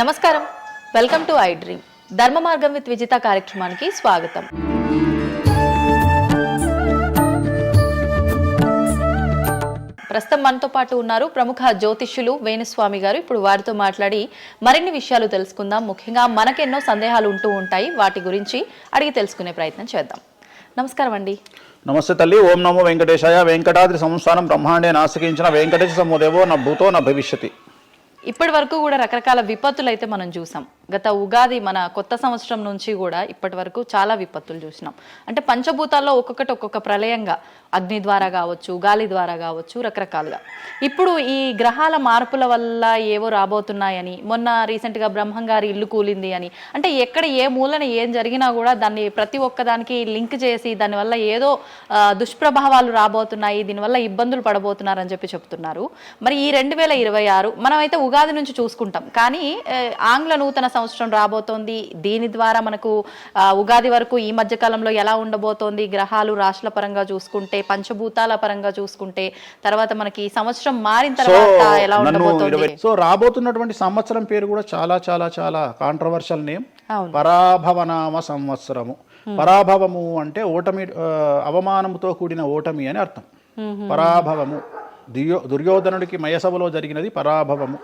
నమస్కారం, welcome to I dream. ధర్మ మార్గం విత్ విజిత కార్యక్రమానికి స్వాగతం. ప్రస్తుతం మనతో పాటు ఉన్నారు ప్రముఖ జ్యోతిష్యులు వేణుస్వామి గారు. ఇప్పుడు వారితో మాట్లాడి మరిన్ని విషయాలు తెలుసుకుందాం. ముఖ్యంగా మనకెన్నో సందేహాలు ఉంటూ ఉంటాయి, వాటి గురించి అడిగి తెలుసుకునే ప్రయత్నం చేద్దాం. నమస్కారం అండి. నమస్తే తల్లి. ఓం నమో వెంకటేశాయ. వెంకటాద్రి సంస్థానం బ్రహ్మాండే నాసికించిన వెంకటేశ సమోదేవో నా భూతో నా భవిష్యతి. ఇప్పటి వరకు కూడా రకరకాల విపత్తులు అయితే మనం చూసాం. గత ఉగాది మన కొత్త సంవత్సరం నుంచి కూడా ఇప్పటి వరకు చాలా విపత్తులు చూసినాం. అంటే పంచభూతాల్లో ఒక్కొక్కటి ఒక్కొక్క ప్రళయంగా, అగ్ని ద్వారా కావచ్చు, గాలి ద్వారా కావచ్చు, రకరకాలుగా. ఇప్పుడు ఈ గ్రహాల మార్పుల వల్ల ఏవో రాబోతున్నాయని, మొన్న రీసెంట్గా బ్రహ్మంగారి ఇల్లు కూలింది అని, అంటే ఎక్కడ ఏ మూలన ఏం జరిగినా కూడా దాన్ని ప్రతి ఒక్కదానికి లింక్ చేసి దానివల్ల ఏదో దుష్ప్రభావాలు రాబోతున్నాయి, దీనివల్ల ఇబ్బందులు పడబోతున్నారని చెప్తున్నారు. మరి ఈ 2026 మనమైతే ఉగాది నుంచి చూసుకుంటాం, కానీ ఆంగ్ల నూతన సంవత్సరం రాబోతోంది. దీని ద్వారా మనకు ఉగాది వరకు ఈ మధ్య కాలంలో ఎలా ఉండబోతోంది, గ్రహాలు రాశుల పరంగా చూసుకుంటే, పంచభూతాల పరంగా చూసుకుంటే, తర్వాత మనకి సంవత్సరం మారిన తర్వాత ఎలా ఉండబోతోంది. సో రాబోతున్నటువంటి సంవత్సరం పేరు కూడా చాలా చాలా చాలా కాంట్రవర్షియల్ నేమ్, పరాభవనామ సంవత్సరము. పరాభవము అంటే ఓటమి, అవమానముతో కూడిన ఓటమి అని అర్థం. పరాభవము దుర్యోధనుడికి మయసభలో జరిగినది పరాభవము.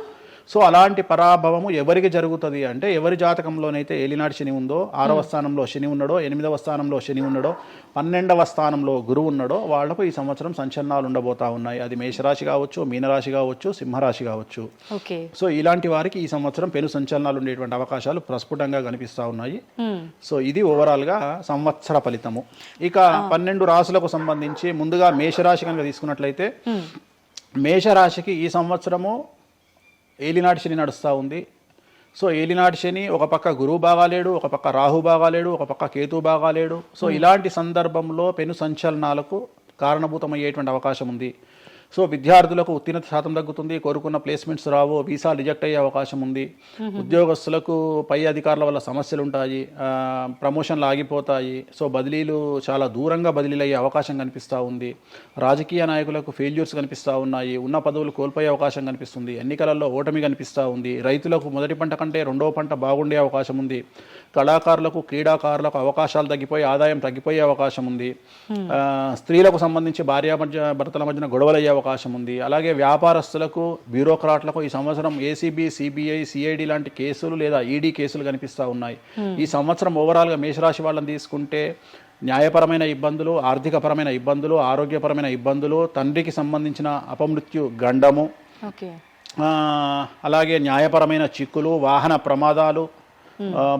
సో అలాంటి పరాభవము ఎవరికి జరుగుతుంది అంటే, ఎవరి జాతకంలోనైతే ఏలినాటి శని ఉందో, 6వ స్థానంలో శని ఉన్నాడో, 8వ స్థానంలో శని ఉన్నాడో, 12వ స్థానంలో గురువు ఉన్నాడో, వాళ్లకు ఈ సంవత్సరం సంచలనాలు ఉండబోతా ఉన్నాయి. అది మేషరాశి కావచ్చు, మీనరాశి కావచ్చు, సింహరాశి కావచ్చు. సో ఇలాంటి వారికి ఈ సంవత్సరం పెను సంచలనాలు ఉండేటువంటి అవకాశాలు ప్రస్ఫుటంగా కనిపిస్తూ ఉన్నాయి. సో ఇది ఓవరాల్గా సంవత్సర ఫలితము. ఇక 12 రాశులకు సంబంధించి ముందుగా మేషరాశి కనుక తీసుకున్నట్లయితే, మేషరాశికి ఈ సంవత్సరము ఏలినాటి శని నడుస్తూ ఉంది. సో ఏలినాటి శని ఒక పక్క గురువు బాగాలేడు, ఒక పక్క రాహు బాగాలేడు, ఒక పక్క కేతు బాగాలేడు. సో ఇలాంటి సందర్భంలో పెను సంచలనాలకు కారణభూతమయ్యేటువంటి అవకాశం ఉంది. సో విద్యార్థులకు ఉత్తీర్ణత శాతం తగ్గుతుంది, కోరుకున్న ప్లేస్మెంట్స్ రావు, వీసా రిజెక్ట్ అయ్యే అవకాశం ఉంది. ఉద్యోగస్తులకు పై అధికారుల వల్ల సమస్యలు ఉంటాయి, ప్రమోషన్లు ఆగిపోతాయి. సో బదిలీలు చాలా దూరంగా బదిలీలు అయ్యే అవకాశం కనిపిస్తూ ఉంది. రాజకీయ నాయకులకు ఫెయిల్యూర్స్ కనిపిస్తూ ఉన్నాయి, ఉన్న పదవులు కోల్పోయే అవకాశం కనిపిస్తుంది, ఎన్నికలలో ఓటమి కనిపిస్తూ ఉంది. రైతులకు మొదటి పంట కంటే రెండవ పంట బాగుండే అవకాశం ఉంది. కళాకారులకు, క్రీడాకారులకు అవకాశాలు తగ్గిపోయి ఆదాయం తగ్గిపోయే అవకాశం ఉంది. స్త్రీలకు సంబంధించి భర్తల మధ్యన గొడవలు అయ్యే అవకాశం ఉంది. అలాగే వ్యాపారస్తులకు, బ్యూరోక్రాట్లకు ఈ సంవత్సరం ఏసీబీ, సిబిఐ, సిఐడి లాంటి కేసులు లేదా ఈడీ కేసులు కనిపిస్తూ ఉన్నాయి. ఈ సంవత్సరం ఓవరాల్గా మేషరాశి వాళ్ళని తీసుకుంటే న్యాయపరమైన ఇబ్బందులు, ఆర్థికపరమైన ఇబ్బందులు, ఆరోగ్యపరమైన ఇబ్బందులు, తండ్రికి సంబంధించిన అపమృత్యు గండము, అలాగే న్యాయపరమైన చిక్కులు, వాహన ప్రమాదాలు,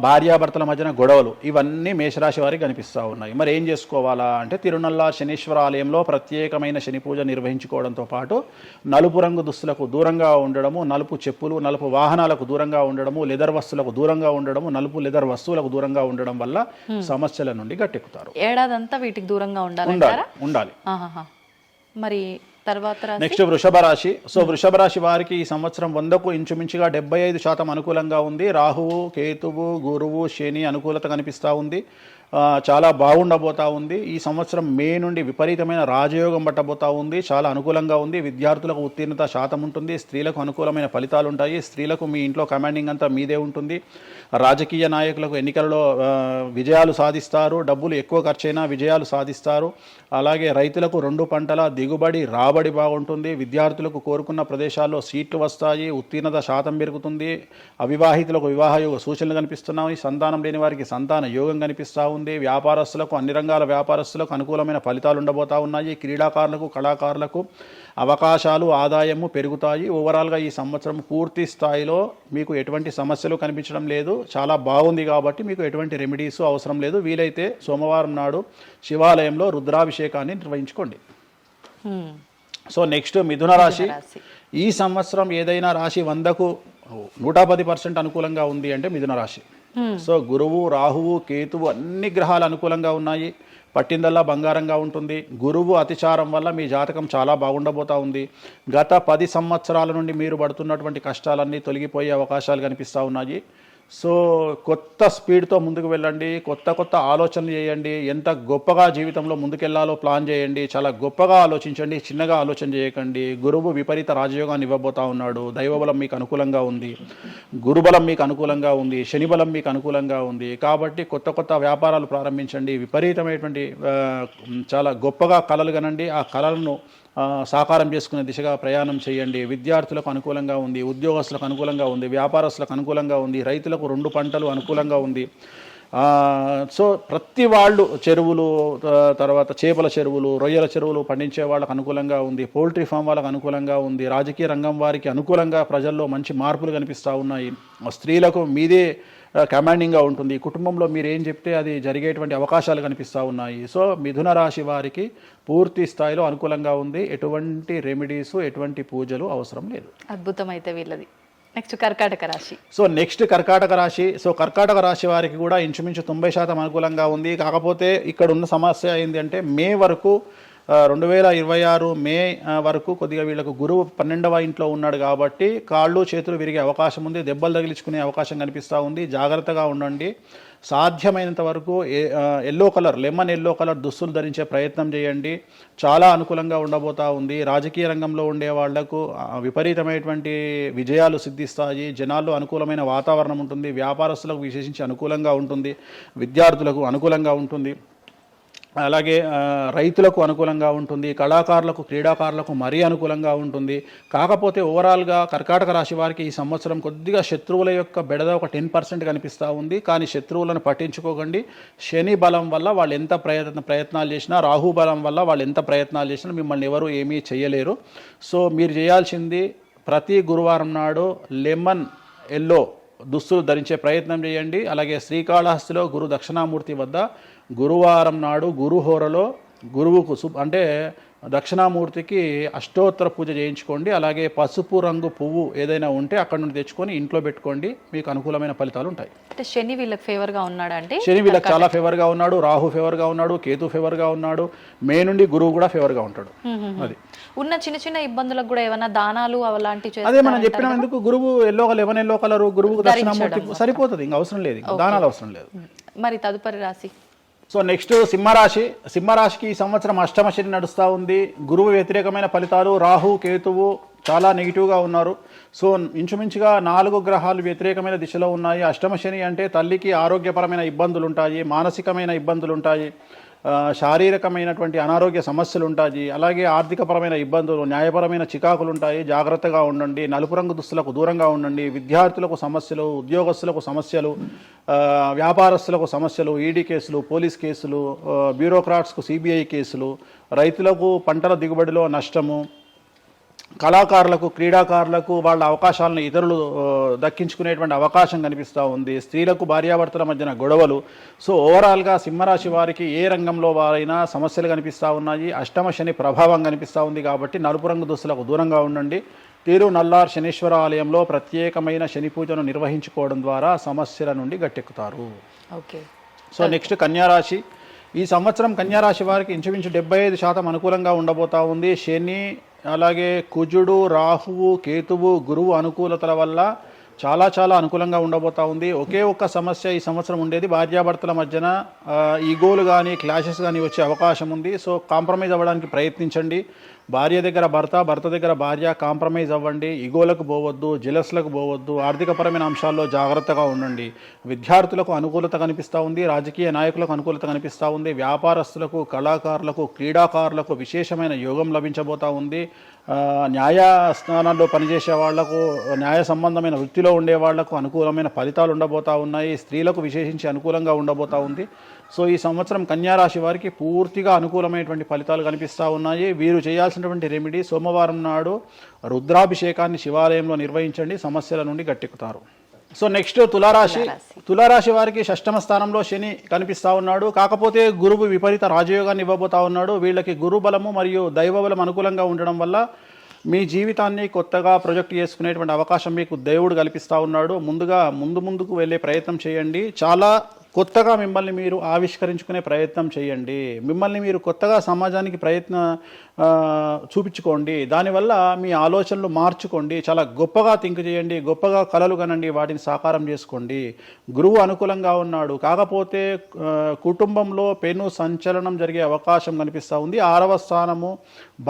భార్యాభర్తల మధ్యన గొడవలు, ఇవన్నీ మేషరాశి వారికి కనిపిస్తూ ఉన్నాయి. మరి ఏం చేసుకోవాలా అంటే, తిరునల్లా శనీశ్వర ఆలయంలో ప్రత్యేకమైన శని పూజ నిర్వహించుకోవడంతో పాటు నలుపు రంగు దుస్తులకు దూరంగా ఉండడము, నలుపు చెప్పులు, నలుపు వాహనాలకు దూరంగా ఉండడము, లెదర్ వస్తువులకు దూరంగా ఉండడము, నలుపు లెదర్ వస్తువులకు దూరంగా ఉండడం వల్ల సమస్యల నుండి గట్టెక్కుతారు. ఏడాదంతా వీటికి దూరంగా ఉండాలి. మరి నెక్స్ట్ వృషభ రాశి. సో వృషభ రాశి వారికి ఈ సంవత్సరం 100కు ఇంచుమించుగా 75% అనుకూలంగా ఉంది. రాహువు, కేతువు, గురువు, శని అనుకూలత కనిపిస్తూ ఉంది. చాలా బాగుండబోతా ఉంది. ఈ సంవత్సరం మే నుండి విపరీతమైన రాజయోగం పట్టబోతా ఉంది. చాలా అనుకూలంగా ఉంది. విద్యార్థులకు ఉత్తీర్ణత శాతం ఉంటుంది. స్త్రీలకు అనుకూలమైన ఫలితాలు ఉంటాయి. స్త్రీలకు మీ ఇంట్లో కమాండింగ్ అంతా మీదే ఉంటుంది. రాజకీయ నాయకులకు ఎన్నికలలో విజయాలు సాధిస్తారు. డబ్బులు ఎక్కువ ఖర్చైనా విజయాలు సాధిస్తారు. అలాగే రైతులకు 2 పంటల దిగుబడి, రాబడి బాగుంటుంది. విద్యార్థులకు కోరుకున్న ప్రదేశాల్లో సీట్లు వస్తాయి. ఉత్తీర్ణత శాతం పెరుగుతుంది. అవివాహితులకు వివాహ యోగ సూచనలు కనిపిస్తున్నాయి. సంతానం లేని వారికి సంతాన యోగం కనిపిస్తూ ఉంది. వ్యాపారస్తులకు, అన్ని రంగాల వ్యాపారస్తులకు అనుకూలమైన ఫలితాలు ఉండబోతా ఉన్నాయి. క్రీడాకారులకు, కళాకారులకు అవకాశాలు, ఆదాయము పెరుగుతాయి. ఓవరాల్గా ఈ సంవత్సరం పూర్తి స్థాయిలో మీకు ఎటువంటి సమస్యలు కనిపించడం లేదు. చాలా బాగుంది కాబట్టి మీకు ఎటువంటి రెమెడీస్ అవసరం లేదు. వీలైతే సోమవారం నాడు శివాలయంలో రుద్రాభిషేకాన్ని నిర్వహించుకోండి. సో నెక్స్ట్ మిథున రాశి. ఈ సంవత్సరం ఏదైనా రాశి 100కు 110% అనుకూలంగా ఉంది అంటే మిథున రాశి. సో గురువు, రాహువు, కేతువు అన్ని గ్రహాలు అనుకూలంగా ఉన్నాయి. పట్టిందల్లా బంగారంగా ఉంటుంది. గురువు అతిచారం వల్ల మీ జాతకం చాలా బాగుండబోతా ఉంది. గత 10 సంవత్సరాల నుండి మీరు పడుతున్నటువంటి కష్టాలన్నీ తొలగిపోయే అవకాశాలు కనిపిస్తూ ఉన్నాయి. సో కొత్త స్పీడ్తో ముందుకు వెళ్ళండి, కొత్త కొత్త ఆలోచనలు చేయండి, ఎంత గొప్పగా జీవితంలో ముందుకెళ్లాలో ప్లాన్ చేయండి, చాలా గొప్పగా ఆలోచించండి, చిన్నగా ఆలోచన చేయకండి. గురువు విపరీత రాజయోగాన్ని ఇవ్వబోతా ఉన్నాడు. దైవబలం మీకు అనుకూలంగా ఉంది, గురుబలం మీకు అనుకూలంగా ఉంది, శనిబలం మీకు అనుకూలంగా ఉంది. కాబట్టి కొత్త కొత్త వ్యాపారాలు ప్రారంభించండి, విపరీతమైనటువంటి చాలా గొప్పగా కలలు కనండి, ఆ కళలను సాకారం చేసుకునే దిశగా ప్రయాణం చేయండి. విద్యార్థులకు అనుకూలంగా ఉంది, ఉద్యోగస్తులకు అనుకూలంగా ఉంది, వ్యాపారస్తులకు అనుకూలంగా ఉంది, రైతులకు 2 పంటలు అనుకూలంగా ఉంది. సో ప్రతి వాళ్ళు చెరువులు, తర్వాత చేపల చెరువులు, రొయ్యల చెరువులు పండించే వాళ్ళకు అనుకూలంగా ఉంది, పౌల్ట్రీ ఫామ్ వాళ్ళకు అనుకూలంగా ఉంది, రాజకీయ రంగం వారికి అనుకూలంగా ప్రజల్లో మంచి మార్పులు కనిపిస్తూ ఉన్నాయి. స్త్రీలకు మీదే కమాండింగ్గా ఉంటుంది, కుటుంబంలో మీరు ఏం చెప్తే అది జరిగేటువంటి అవకాశాలు కనిపిస్తూ ఉన్నాయి. సో మిథున రాశి వారికి పూర్తి స్థాయిలో అనుకూలంగా ఉంది. ఎటువంటి రెమెడీస్, ఎటువంటి పూజలు అవసరం లేదు. అద్భుతం అయితే వీళ్ళది. నెక్స్ట్ కర్కాటక రాశి. సో నెక్స్ట్ కర్కాటక రాశి. సో కర్కాటక రాశి వారికి కూడా ఇంచుమించు 90% అనుకూలంగా ఉంది. కాకపోతే ఇక్కడ ఉన్న సమస్య ఏంటి అంటే మే వరకు 2026 మే వరకు కొద్దిగా వీళ్ళకు గురువు 12వ ఇంట్లో ఉన్నాడు కాబట్టి కాళ్ళు చేతులు విరిగే అవకాశం ఉంది, దెబ్బలు తగిలించుకునే అవకాశం కనిపిస్తూ ఉంది. జాగ్రత్తగా ఉండండి. సాధ్యమైనంత వరకు yellow colour, lemon yellow colour దుస్తులు ధరించే ప్రయత్నం చేయండి. చాలా అనుకూలంగా ఉండబోతూ ఉంది. రాజకీయ రంగంలో ఉండే వాళ్లకు విపరీతమైనటువంటి విజయాలు సిద్ధిస్తాయి. జనాల్లో అనుకూలమైన వాతావరణం ఉంటుంది. వ్యాపారస్తులకు విశేషించి అనుకూలంగా ఉంటుంది. విద్యార్థులకు అనుకూలంగా ఉంటుంది. అలాగే రైతులకు అనుకూలంగా ఉంటుంది. కళాకారులకు, క్రీడాకారులకు మరీ అనుకూలంగా ఉంటుంది. కాకపోతే ఓవరాల్గా కర్కాటక రాశి వారికి ఈ సంవత్సరం కొద్దిగా శత్రువుల యొక్క బెడద ఒక 10% కనిపిస్తూ ఉంది. కానీ శత్రువులను పట్టించుకోకండి. శని బలం వల్ల వాళ్ళు ఎంత ప్రయత్నాలు చేసినా, రాహు బలం వల్ల వాళ్ళు ఎంత ప్రయత్నాలు చేసినా మిమ్మల్ని ఎవరు ఏమీ చేయలేరు. సో మీరు చేయాల్సింది ప్రతి గురువారం నాడు లెమన్ ఎల్లో దుస్తులు ధరించే ప్రయత్నం చేయండి. అలాగే శ్రీకాళహస్తిలో గురు దక్షిణామూర్తి వద్ద గురువారం నాడు గురుహోరలో గురువుకు అంటే దక్షిణామూర్తికి అష్టోత్తర పూజ చేయించుకోండి. అలాగే పసుపు రంగు పువ్వు ఏదైనా ఉంటే అక్కడ నుండి తెచ్చుకొని ఇంట్లో పెట్టుకోండి. మీకు అనుకూలమైన ఫలితాలు ఉంటాయి. అంటే శని వీళ్ళకి ఫేవర్గా ఉన్నాడు అంటే శని వీళ్ళకి చాలా ఫేవర్గా ఉన్నాడు, రాహు ఫేవర్గా ఉన్నాడు, కేతు ఫేవర్గా ఉన్నాడు, మే నుండి గురువు కూడా ఫేవర్గా ఉంటాడు. అది ఉన్న చిన్న చిన్న ఇబ్బందులకు కూడా ఏమైనా దానాలు అలాంటివి అదే మనం చెప్పిన ఎందుకు గురువు లెమన్ ఎల్లో కలర్ గురువుకు దక్షిణామూర్తి సరిపోతుంది, ఇంకా అవసరం లేదు, దానాలు అవసరం లేదు. మరి తదుపరి రాశి. సో నెక్స్ట్ సింహరాశి. సింహరాశికి ఈ సంవత్సరం అష్టమ శని నడుస్తూ ఉంది. గురువు వ్యతిరేకమైన ఫలితాలు, రాహు కేతువు చాలా నెగిటివ్గా ఉన్నారు. సో ఇంచుమించుగా 4 గ్రహాలు వ్యతిరేకమైన దిశలో ఉన్నాయి. అష్టమ శని అంటే తల్లికి ఆరోగ్యపరమైన ఇబ్బందులు ఉంటాయి, మానసికమైన ఇబ్బందులు ఉంటాయి, శారీరకమైనటువంటి అనారోగ్య సమస్యలు ఉంటాయి, అలాగే ఆర్థికపరమైన ఇబ్బందులు, న్యాయపరమైన చికాకులు ఉంటాయి. జాగ్రత్తగా ఉండండి. నలుపు రంగు దుస్తులకు దూరంగా ఉండండి. విద్యార్థులకు సమస్యలు, ఉద్యోగస్తులకు సమస్యలు, వ్యాపారస్తులకు సమస్యలు, ఈడీ కేసులు, పోలీస్ కేసులు, బ్యూరోక్రాట్స్కు సిబిఐ కేసులు, రైతులకు పంటల దిగుబడిలో నష్టము, కళాకారులకు, క్రీడాకారులకు వాళ్ళ అవకాశాలను ఇతరులు దక్కించుకునేటువంటి అవకాశం కనిపిస్తూ ఉంది. స్త్రీలకు భార్యాభర్తల మధ్యన గొడవలు. సో ఓవరాల్గా సింహరాశి వారికి ఏ రంగంలో వారైనా సమస్యలు కనిపిస్తూ ఉన్నాయి. అష్టమ శని ప్రభావం కనిపిస్తూ ఉంది కాబట్టి నలుపు రంగు దుస్తులకు దూరంగా ఉండండి. తీరు నల్లార్ శనీశ్వర ఆలయంలో ప్రత్యేకమైన శని పూజను నిర్వహించుకోవడం ద్వారా సమస్యల నుండి గట్టెక్కుతారు. ఓకే. సో నెక్స్ట్ కన్యారాశి. ఈ సంవత్సరం కన్యారాశి వారికి ఇంచుమించు 75% అనుకూలంగా ఉండబోతా ఉంది. శని, అలాగే కుజుడు, రాహువు, కేతువు, గురువు అనుకూలతల వల్ల చాలా అనుకూలంగా ఉండబోతా ఉంది. ఒకే ఒక్క సమస్య ఈ సంవత్సరం ఉండేది, భార్యాభర్తల మధ్యన ఈగోలు కానీ క్లాషెస్ కానీ వచ్చే అవకాశం ఉంది. సో కాంప్రమైజ్ అవ్వడానికి ప్రయత్నించండి. భార్య దగ్గర భర్త, భర్త దగ్గర భార్య కాంప్రమైజ్ అవ్వండి. ఈగోలకు పోవద్దు, జెలస్లకు పోవద్దు. ఆర్థికపరమైన అంశాల్లో జాగ్రత్తగా ఉండండి. విద్యార్థులకు అనుకూలత కనిపిస్తూ ఉంది. రాజకీయ నాయకులకు అనుకూలత కనిపిస్తూ ఉంది. వ్యాపారస్తులకు, కళాకారులకు, క్రీడాకారులకు విశేషమైన యోగం లభించబోతూ ఉంది. న్యాయస్థానాల్లో పనిచేసే వాళ్లకు, న్యాయ సంబంధమైన వృత్తిలో ఉండే వాళ్లకు అనుకూలమైన ఫలితాలు ఉండబోతూ ఉన్నాయి. స్త్రీలకు విశేషించి అనుకూలంగా ఉండబోతూ ఉంది. సో ఈ సంవత్సరం కన్యారాశి వారికి పూర్తిగా అనుకూలమైనటువంటి ఫలితాలు కనిపిస్తూ ఉన్నాయి. వీరు చేయాల్సినటువంటి రెమెడీ, సోమవారం నాడు రుద్రాభిషేకాన్ని శివాలయంలో నిర్వహించండి, సమస్యల నుండి గట్టెక్కుతారు. సో నెక్స్ట్ తులారాశి. తులారాశి వారికి 6వ స్థానంలో శని కనిపిస్తూ ఉన్నాడు. కాకపోతే గురువు విపరీత రాజయోగాన్ని ఇవ్వబోతా ఉన్నాడు. వీళ్ళకి గురు బలము మరియు దైవ బలం అనుకూలంగా ఉండడం వల్ల మీ జీవితాన్ని కొత్తగా ప్రొజెక్ట్ చేసుకునేటువంటి అవకాశం మీకు దేవుడు కల్పిస్తూ ఉన్నాడు. ముందుకు వెళ్ళే ప్రయత్నం చేయండి. చాలా కొత్తగా మిమ్మల్ని మీరు ఆవిష్కరించుకునే ప్రయత్నం చేయండి. మిమ్మల్ని మీరు కొత్తగా సమాజానికి చూపించుకోండి. దానివల్ల మీ ఆలోచనలు మార్చుకోండి. చాలా గొప్పగా థింక్ చేయండి, గొప్పగా కలలు కనండి, వాటిని సాకారం చేసుకోండి. గురువు అనుకూలంగా ఉన్నాడు, కాకపోతే కుటుంబంలో పెను సంచలనం జరిగే అవకాశం కనిపిస్తూ ఉంది. 6వ స్థానము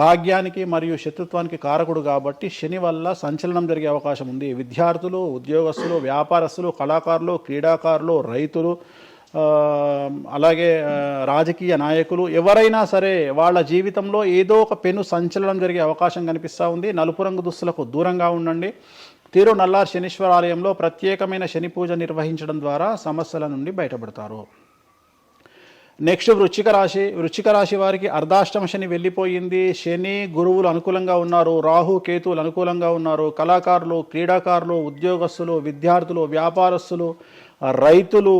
భాగ్యానికి మరియు శత్రుత్వానికి కారకుడు కాబట్టి శని వల్ల సంచలనం జరిగే అవకాశం ఉంది. విద్యార్థులు, ఉద్యోగస్తులు, వ్యాపారస్తులు, కళాకారులు, క్రీడాకారులు, రైతులు, అలాగే రాజకీయ నాయకులు ఎవరైనా సరే వాళ్ళ జీవితంలో ఏదో ఒక పెను సంచలనం జరిగే అవకాశం కనిపిస్తూ ఉంది. నలుపు రంగు దుస్తులకు దూరంగా ఉండండి. తిరునల్లార్ శనీశ్వర ఆలయంలో ప్రత్యేకమైన శని పూజ నిర్వహించడం ద్వారా సమస్యల నుండి బయటపడతారు. నెక్స్ట్ వృశ్చిక రాశి వారికి అర్ధాష్టమ శని వెళ్ళిపోయింది. శని గురువులు అనుకూలంగా ఉన్నారు, రాహు కేతువులు అనుకూలంగా ఉన్నారు. కళాకారులు, క్రీడాకారులు, ఉద్యోగస్తులు, విద్యార్థులు, వ్యాపారస్తులు, రైతులు,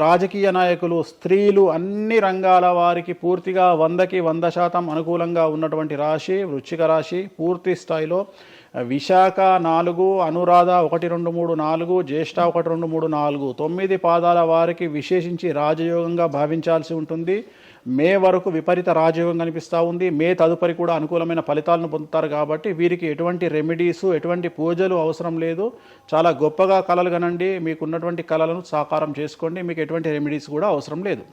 రాజకీయ నాయకులు, స్త్రీలు, అన్ని రంగాల వారికి పూర్తిగా 100కి 100% అనుకూలంగా ఉన్నటువంటి రాశి వృశ్చిక రాశి. పూర్తి స్థాయిలో విశాఖ 4, అనురాధ 1, 2, 3, 4, జ్యేష్ఠ 1, 2, 3, 4, 9 పాదాల వారికి విశేషించి రాజయోగంగా భావించాల్సి ఉంటుంది. మే వరకు విపరీత రాజయోగం కనిపిస్తూ ఉంది. మే తదుపరి కూడా అనుకూలమైన ఫలితాలను పొందుతారు కాబట్టి వీరికి ఎటువంటి రెమెడీసు, ఎటువంటి పూజలు అవసరం లేదు. చాలా గొప్పగా కళలు కనండి, మీకు ఉన్నటువంటి కళలను సాకారం చేసుకోండి, మీకు ఎటువంటి రెమెడీస్ కూడా అవసరం లేదు.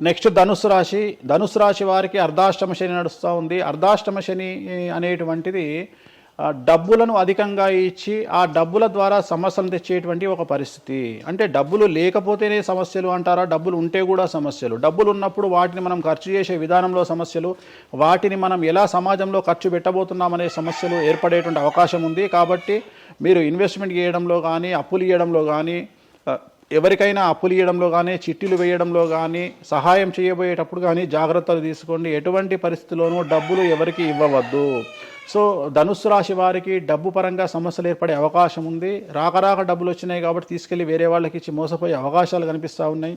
నెక్స్ట్ ధనుసు రాశి వారికి అర్ధాష్టమ శని నడుస్తూ ఉంది. అర్ధాష్టమ శని అనేటువంటిది డబ్బులను అధికంగా ఇచ్చి ఆ డబ్బుల ద్వారా సమస్యలు తెచ్చేటువంటి ఒక పరిస్థితి. అంటే డబ్బులు లేకపోతేనే సమస్యలు అంటారా? డబ్బులు ఉంటే కూడా సమస్యలు. డబ్బులు ఉన్నప్పుడు వాటిని మనం ఖర్చు చేసే విధానంలో సమస్యలు, వాటిని మనం ఎలా సమాజంలో ఖర్చు పెట్టబోతున్నామనే సమస్యలు ఏర్పడేటువంటి అవకాశం ఉంది. కాబట్టి మీరు ఇన్వెస్ట్మెంట్ చేయడంలో కానీ, అప్పులు ఇవ్వడంలో కానీ, ఎవరికైనా అప్పులు ఇవ్వడంలో కానీ, చిట్టీలు వేయడంలో కానీ, సహాయం చేయబోయేటప్పుడు కానీ జాగ్రత్తలు తీసుకోండి. ఎటువంటి పరిస్థితుల్లోనూ డబ్బులు ఎవరికి ఇవ్వవద్దు. సో ధనుస్సు రాశి వారికి డబ్బు పరంగా సమస్యలు ఏర్పడే అవకాశం ఉంది. రాక డబ్బులు వచ్చినాయి కాబట్టి తీసుకెళ్ళి వేరే వాళ్ళకి ఇచ్చి మోసపోయే అవకాశాలు కనిపిస్తూ ఉన్నాయి.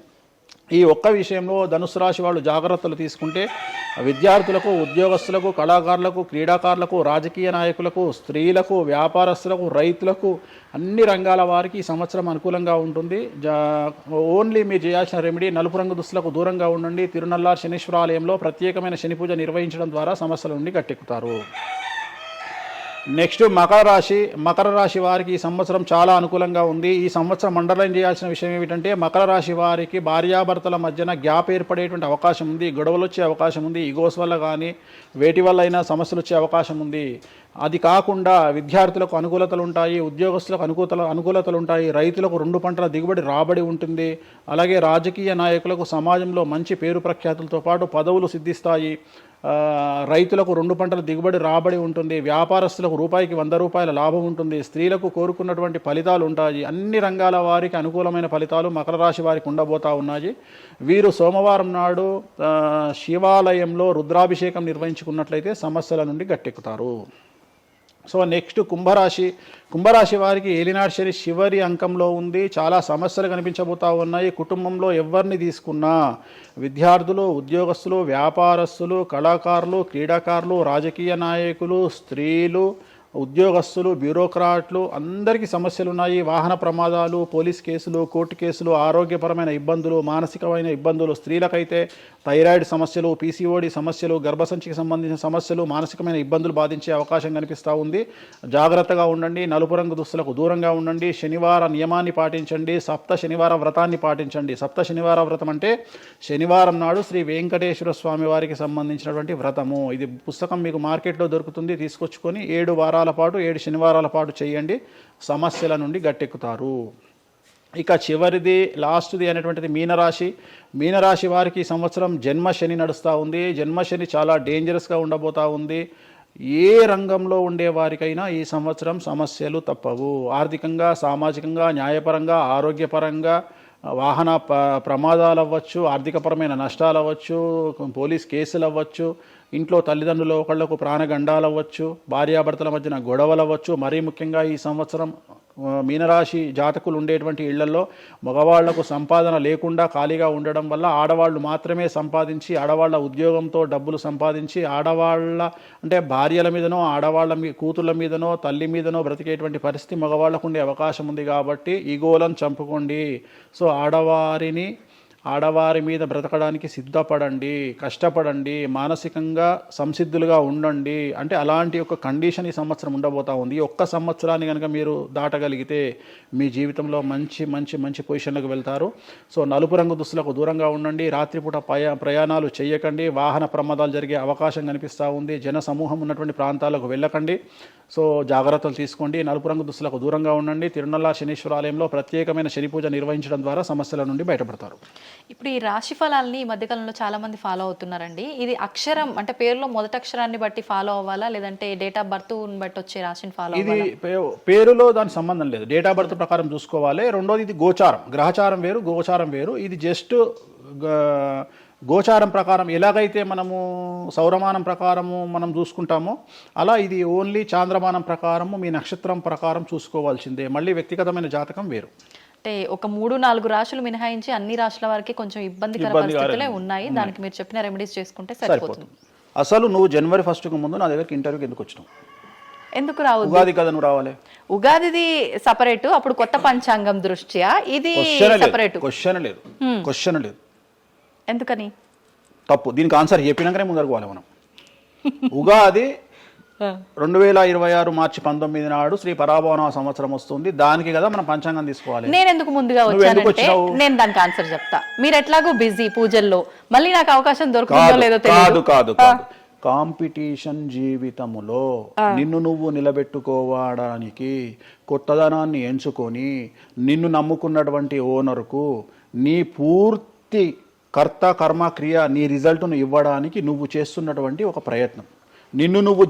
ఈ ఒక్క విషయంలో ధనుసు రాశి వాళ్ళు జాగ్రత్తలు తీసుకుంటే విద్యార్థులకు, ఉద్యోగస్తులకు, కళాకారులకు, క్రీడాకారులకు, రాజకీయ నాయకులకు, స్త్రీలకు, వ్యాపారస్తులకు, రైతులకు, అన్ని రంగాల వారికి ఈ సంవత్సరం అనుకూలంగా ఉంటుంది. ఓన్లీ మీరు చేయాల్సిన రెమెడీ నలుపు రంగు దుస్తులకు దూరంగా ఉండండి. తిరునల్లార్ శనీశ్వర ఆలయంలో ప్రత్యేకమైన శని పూజ నిర్వహించడం ద్వారా సమస్యల నుండి గట్టెక్కుతారు. నెక్స్ట్ మకర రాశి వారికి ఈ సంవత్సరం చాలా అనుకూలంగా ఉంది. ఈ సంవత్సరం అండర్లైన్ చేయాల్సిన విషయం ఏమిటంటే మకర రాశి వారికి భార్యాభర్తల మధ్యన గ్యాప్ ఏర్పడేటువంటి అవకాశం ఉంది. గొడవలు వచ్చే అవకాశం ఉంది. ఈగోస్ వల్ల కానీ వేటి వల్ల అయినా సమస్యలు వచ్చే అవకాశం ఉంది. అది కాకుండా విద్యార్థులకు అనుకూలతలు ఉంటాయి, ఉద్యోగస్తులకు అనుకూలతలు ఉంటాయి, రైతులకు 2 పంటల దిగుబడి రాబడి ఉంటుంది. అలాగే రాజకీయ నాయకులకు సమాజంలో మంచి పేరు ప్రఖ్యాతులతో పాటు పదవులు సిద్ధిస్తాయి. రైతులకు 2 పంటల దిగుబడి రాబడి ఉంటుంది. వ్యాపారస్తులకు రూపాయికి 100 రూపాయల లాభం ఉంటుంది. స్త్రీలకు కోరుకున్నటువంటి ఫలితాలు ఉంటాయి. అన్ని రంగాల వారికి అనుకూలమైన ఫలితాలు మకర రాశి వారికి ఉండబోతా ఉన్నాయి. వీరు సోమవారం నాడు శివాలయంలో రుద్రాభిషేకం నిర్వహించుకున్నట్లయితే సమస్యల నుండి గట్టెక్కుతారు. సో నెక్స్ట్ కుంభరాశి వారికి ఏలినాటి శని చివరి అంకంలో ఉంది. చాలా సమస్యలు కనిపించబోతా ఉన్నాయి. కుటుంబంలో ఎవరిని తీసుకున్నా విద్యార్థులు, ఉద్యోగస్తులు, వ్యాపారస్తులు, కళాకారులు, క్రీడాకారులు, రాజకీయ నాయకులు, స్త్రీలు, ఉద్యోగస్తులు, బ్యూరోక్రాట్లు అందరికీ సమస్యలు ఉన్నాయి. వాహన ప్రమాదాలు, పోలీస్ కేసులు, కోర్టు కేసులు, ఆరోగ్యపరమైన ఇబ్బందులు, మానసికమైన ఇబ్బందులు, స్త్రీలకైతే థైరాయిడ్ సమస్యలు, పీసీఓడి సమస్యలు, గర్భసంచికి సంబంధించిన సమస్యలు, మానసికమైన ఇబ్బందులు బాధించే అవకాశం కనిపిస్తూ ఉంది. జాగ్రత్తగా ఉండండి. నలుపు రంగు దుస్తులకు దూరంగా ఉండండి. శనివార నియమాన్ని పాటించండి. సప్త శనివార వ్రతాన్ని పాటించండి. సప్త శనివార వ్రతం అంటే శనివారం నాడు శ్రీ వెంకటేశ్వర స్వామి వారికి సంబంధించినటువంటి వ్రతము. ఇది పుస్తకం మీకు మార్కెట్లో దొరుకుతుంది, తీసుకొచ్చుకొని 7 వారాల పాటు 7 శనివారాల పాటు చేయండి. సమస్యల నుండి గట్టెక్కుతారు. ఇక చివరిది లాస్ట్ది అనేటువంటిది మీనరాశి వారికి ఈ సంవత్సరం జన్మశని నడుస్తూ ఉంది. జన్మశని చాలా డేంజరస్గా ఉండబోతూ ఉంది. ఏ రంగంలో ఉండే వారికైనా ఈ సంవత్సరం సమస్యలు తప్పవు. ఆర్థికంగా, సామాజికంగా, న్యాయపరంగా, ఆరోగ్యపరంగా, వాహన ప్రమాదాలు అవ్వచ్చు, ఆర్థికపరమైన నష్టాలు అవ్వచ్చు, పోలీస్ కేసులు అవ్వచ్చు, ఇంట్లో తల్లిదండ్రులు ఒకళ్లకు ప్రాణగండాలు అవ్వచ్చు, భార్యాభర్తల మధ్యన గొడవలు అవ్వచ్చు. మరీ ముఖ్యంగా ఈ సంవత్సరం మీనరాశి జాతకులు ఉండేటువంటి ఇళ్లలో మగవాళ్లకు సంపాదన లేకుండా ఖాళీగా ఉండడం వల్ల ఆడవాళ్ళు మాత్రమే సంపాదించి ఆడవాళ్ళ ఉద్యోగంతో డబ్బులు సంపాదించి ఆడవాళ్ళ అంటే భార్యల మీదనో ఆడవాళ్ళ కూతుళ్ళ మీదనో తల్లి మీదనో బ్రతికేటువంటి పరిస్థితి మగవాళ్ళకు ఉండే అవకాశం ఉంది. కాబట్టి ఈగోలను చంపుకోండి. సో ఆడవారి మీద బ్రతకడానికి సిద్ధపడండి, కష్టపడండి, మానసికంగా సంసిద్ధులుగా ఉండండి. అంటే అలాంటి ఒక కండిషన్ ఈ సంవత్సరం ఉండబోతా ఉంది. ఈ ఒక్క సంవత్సరాన్ని కనుక మీరు దాటగలిగితే మీ జీవితంలో మంచి మంచి మంచి పొజిషన్లకు వెళ్తారు. సో నలుపు రంగు దుస్తులకు దూరంగా ఉండండి. రాత్రిపూట ప్రయాణాలు చేయకండి. వాహన ప్రమాదాలు జరిగే అవకాశం కనిపిస్తూ ఉంది. జన సమూహం ఉన్నటువంటి ప్రాంతాలకు వెళ్ళకండి. సో జాగ్రత్తలు తీసుకోండి. నలుపు రంగు దుస్తులకు దూరంగా ఉండండి. తిరునల్లా శనీశ్వర ఆలయంలో ప్రత్యేకమైన శని పూజ నిర్వహించడం ద్వారా సమస్యల నుండి బయటపడతారు. ఇప్పుడు ఈ రాశి ఫలాల్ని ఈ మధ్యకాలంలో చాలా మంది ఫాలో అవుతున్నారండి. ఇది అక్షరం అంటే పేరులో మొదటి అక్షరాన్ని బట్టి ఫాలో అవ్వాలా, లేదంటే డేట్ ఆఫ్ బర్త్ బట్టి వచ్చే రాశిని ఫాలో ఇది అవ్వాలా? పేరులో దాని సంబంధం లేదు. డేట్ ఆఫ్ బర్త్ ప్రకారం చూసుకోవాలి. రెండోది ఇది గోచారం, గ్రహచారం వేరు, గోచారం వేరు. ఇది జస్ట్ గోచారం ప్రకారం ఎలాగైతే మనము సౌరమానం ప్రకారము మనం చూసుకుంటామో అలా ఇది ఓన్లీ చాంద్రమానం ప్రకారము మీ నక్షత్రం ప్రకారం చూసుకోవాల్సిందే. మళ్ళీ వ్యక్తిగతమైన జాతకం వేరు. అంటే ఒక 3-4 రాశులు మినహాయించి అన్ని రాశుల వారికి కొంచెం ఇబ్బందికర పరిస్థితులే ఉన్నాయి. దానికి మీరు చెప్పిన రెమెడీస్ చేసుకుంటే సరిపోతుంది. అసలు నువ్వు జనవరి 1కు ముందు నా దగ్గరికి ఇంటర్వ్యూకి ఎందుకు వచ్చినావు? ఎందుకు రావు? ఉగాది కదా నువ్వు రావాలి. ఉగాదిది సపరేట్, అప్పుడు కొత్త పంచాంగం దృష్ట్యా ఇది సపరేట్. క్వశ్చన్ లేదు. ఎందుకని? తప్పు. దీనికి ఆన్సర్ చెప్పినాకనే ముందరకు పోవాలి మనం. ఉగాది 2026 మార్చి 19 నాడు శ్రీ పరాభవన సంవత్సరం వస్తుంది. దానికి కదా మనం పంచాంగం తీసుకోవాలి. నేను ఎందుకు ముందుగా వచ్చానంటే నేను దానికి ఆన్సర్ చెప్తా. మీరు ఎట్లాగో బిజీ పూజల్లో, మళ్ళీ నాకు అవకాశం దొరుకుతుందో లేదో తెలియదు. కాదు. కాంపిటీషన్ జీవితములో నిన్ను నువ్వు నిలబెట్టుకోవడానికి కొత్తదనాన్ని ఎంచుకొని నిన్ను నమ్ముకున్నటువంటి ఓనర్కు నీ పూర్తి కర్త కర్మ క్రియ నీ రిజల్ట్ను ఇవ్వడానికి నువ్వు చేస్తున్నటువంటి ఒక ప్రయత్నం. నిన్ను నువ్వు